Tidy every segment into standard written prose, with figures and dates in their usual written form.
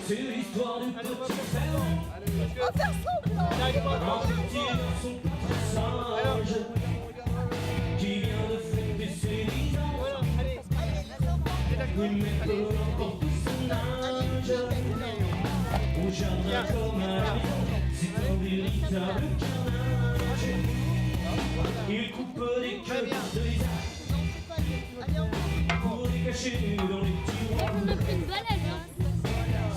C'est l'histoire du petit frère. On va faire semblant. Un petit garçon très sage qui vient de fêter ses 10 ans. Oui, mais peu importe son âge, au jardin comme à la maison, c'est un véritable carnage. Il coupe des queues de lézard pour les cacher dans les tiroirs. On a pris une balade, hein.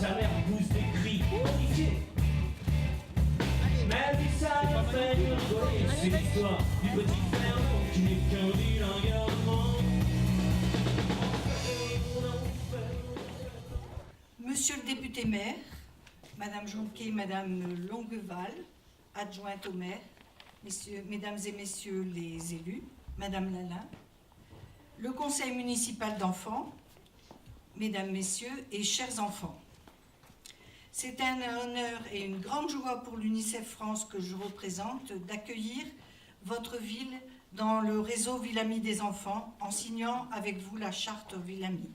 Sa mère pousse des cris horrifiés. Mais lui, ça lui fait rigoler. C'est l'histoire du petit Fernand qui n'est qu'un vilain garnement. Monsieur le député maire, Madame Jonquet, Madame Longueval, adjointe au maire, Mesdames et Messieurs les élus, Madame Lalin, le conseil municipal d'enfants, Mesdames, Messieurs et chers enfants. C'est un honneur et une grande joie pour l'UNICEF France que je représente d'accueillir votre ville dans le réseau Ville-Amie des enfants en signant avec vous la charte Ville-Amie.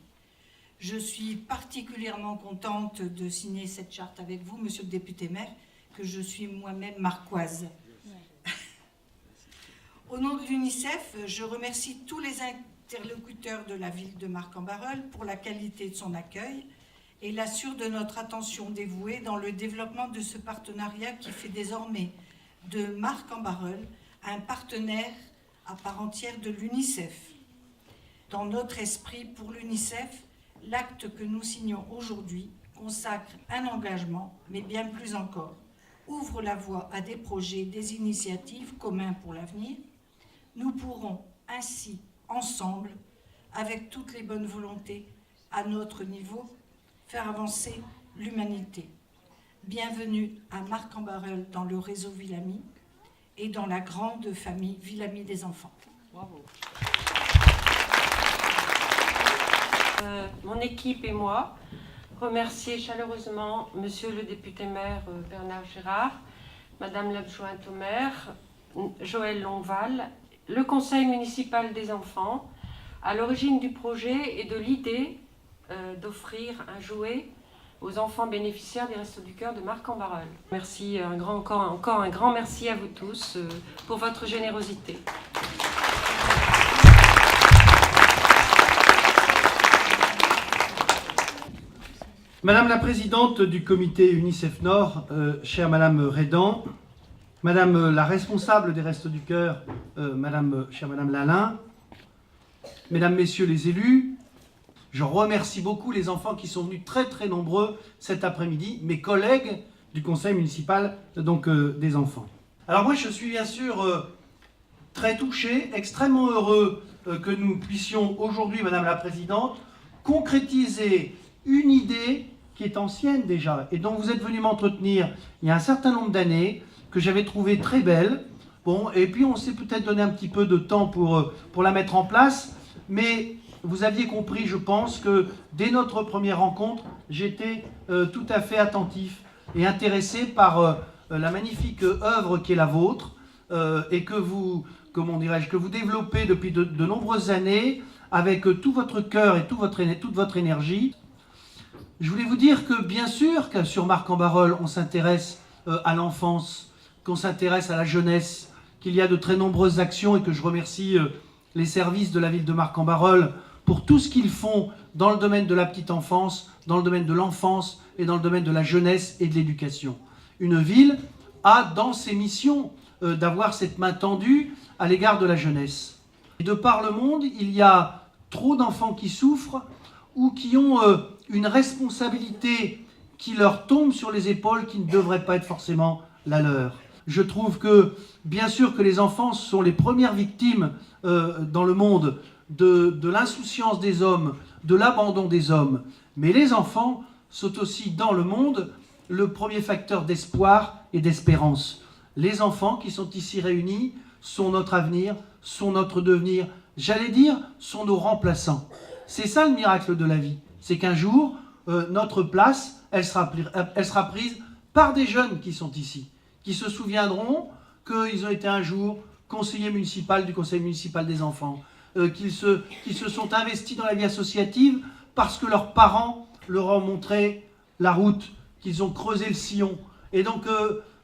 Je suis particulièrement contente de signer cette charte avec vous, monsieur le député maire, que je suis moi-même marquoise. Ouais. Au nom de l'UNICEF, je remercie tous les interlocuteurs de la ville de Marcq-en-Barœul pour la qualité de son accueil et l'assure de notre attention dévouée dans le développement de ce partenariat qui fait désormais de Marcq-en-Barœul un partenaire à part entière de l'UNICEF. Dans notre esprit, pour l'UNICEF, l'acte que nous signons aujourd'hui consacre un engagement, mais bien plus encore, ouvre la voie à des projets, des initiatives communs pour l'avenir. Nous pourrons ainsi, ensemble, avec toutes les bonnes volontés, à notre niveau, faire avancer l'humanité. Bienvenue à Marcq-en-Barœul dans le réseau Ville-Amie et dans la grande famille Ville-Amie des enfants. Bravo. Mon équipe et moi remercier chaleureusement Monsieur le député maire Bernard Gérard, Madame l'adjointe au maire Joëlle Longueval, le conseil municipal des enfants, à l'origine du projet et de l'idée d'offrir un jouet aux enfants bénéficiaires des Restos du Cœur de Marcq-en-Barœul. Merci, encore un grand merci à vous tous pour votre générosité. Madame la présidente du comité UNICEF Nord, chère Madame Rédan, Madame la responsable des Restos du Cœur, chère Madame Lalin, Mesdames, Messieurs les élus, je remercie beaucoup les enfants qui sont venus très nombreux cet après-midi, mes collègues du conseil municipal des enfants. Alors moi je suis bien sûr très touché, extrêmement heureux que nous puissions aujourd'hui, Madame la présidente, concrétiser une idée qui est ancienne déjà et dont vous êtes venu m'entretenir il y a un certain nombre d'années, que j'avais trouvée très belle. Bon, et puis on s'est peut-être donné un petit peu de temps pour la mettre en place, mais vous aviez compris, je pense, que dès notre première rencontre, j'étais tout à fait attentif et intéressé par la magnifique œuvre qui est la vôtre et que vous, que vous développez depuis de nombreuses années avec tout votre cœur et toute votre énergie. Je voulais vous dire que bien sûr que sur Marcq-en-Barœul, on s'intéresse à l'enfance, qu'on s'intéresse à la jeunesse, qu'il y a de très nombreuses actions et que je remercie les services de la ville de Marcq-en-Barœul pour tout ce qu'ils font dans le domaine de la petite enfance, dans le domaine de l'enfance et dans le domaine de la jeunesse et de l'éducation. Une ville a dans ses missions d'avoir cette main tendue à l'égard de la jeunesse. Et de par le monde, il y a trop d'enfants qui souffrent ou qui ont une responsabilité qui leur tombe sur les épaules qui ne devrait pas être forcément la leur. Je trouve que, bien sûr, que les enfants sont les premières victimes dans le monde de l'insouciance des hommes, de l'abandon des hommes. Mais les enfants sont aussi, dans le monde, le premier facteur d'espoir et d'espérance. Les enfants qui sont ici réunis sont notre avenir, sont notre devenir, j'allais dire, sont nos remplaçants. C'est ça le miracle de la vie. C'est qu'un jour, notre place, elle sera prise par des jeunes qui sont ici, qui se souviendront qu'ils ont été un jour conseillers municipaux du conseil municipal des enfants, qu'ils se sont investis dans la vie associative parce que leurs parents leur ont montré la route, qu'ils ont creusé le sillon. Et donc,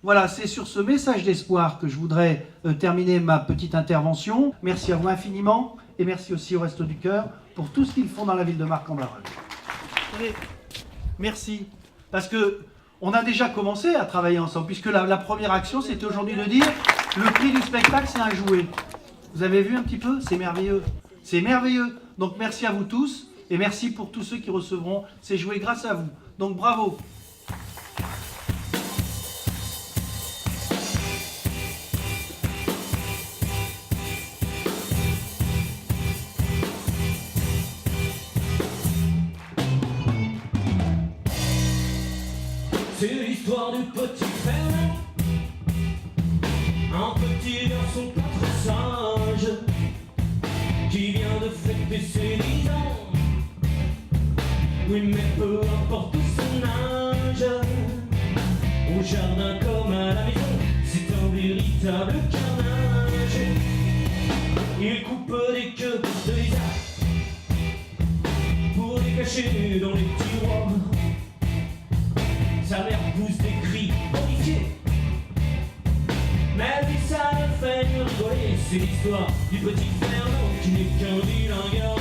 voilà, c'est sur ce message d'espoir que je voudrais terminer ma petite intervention. Merci à vous infiniment et merci aussi au Resto du Cœur pour tout ce qu'ils font dans la ville de Marc-en-Barœul. Merci, parce que on a déjà commencé à travailler ensemble, puisque la première action, c'était aujourd'hui de dire le prix du spectacle, c'est un jouet. Vous avez vu un petit peu? C'est merveilleux. C'est merveilleux. Donc merci à vous tous, et merci pour tous ceux qui recevront ces jouets grâce à vous. Donc bravo. C'est l'histoire du petit Fernand, un petit garçon pas très sage, qui vient de fêter ses 10 ans. Oui, mais peu importe son âge, au jardin comme à la maison, c'est un véritable carnage. Il coupe des queues de lézard pour les cacher dans les tiroirs. Sa mère pousse des cris horrifiés, mais lui ça le fait rigoler. C'est l'histoire du petit Fernand qui n'est qu'un vilain gars.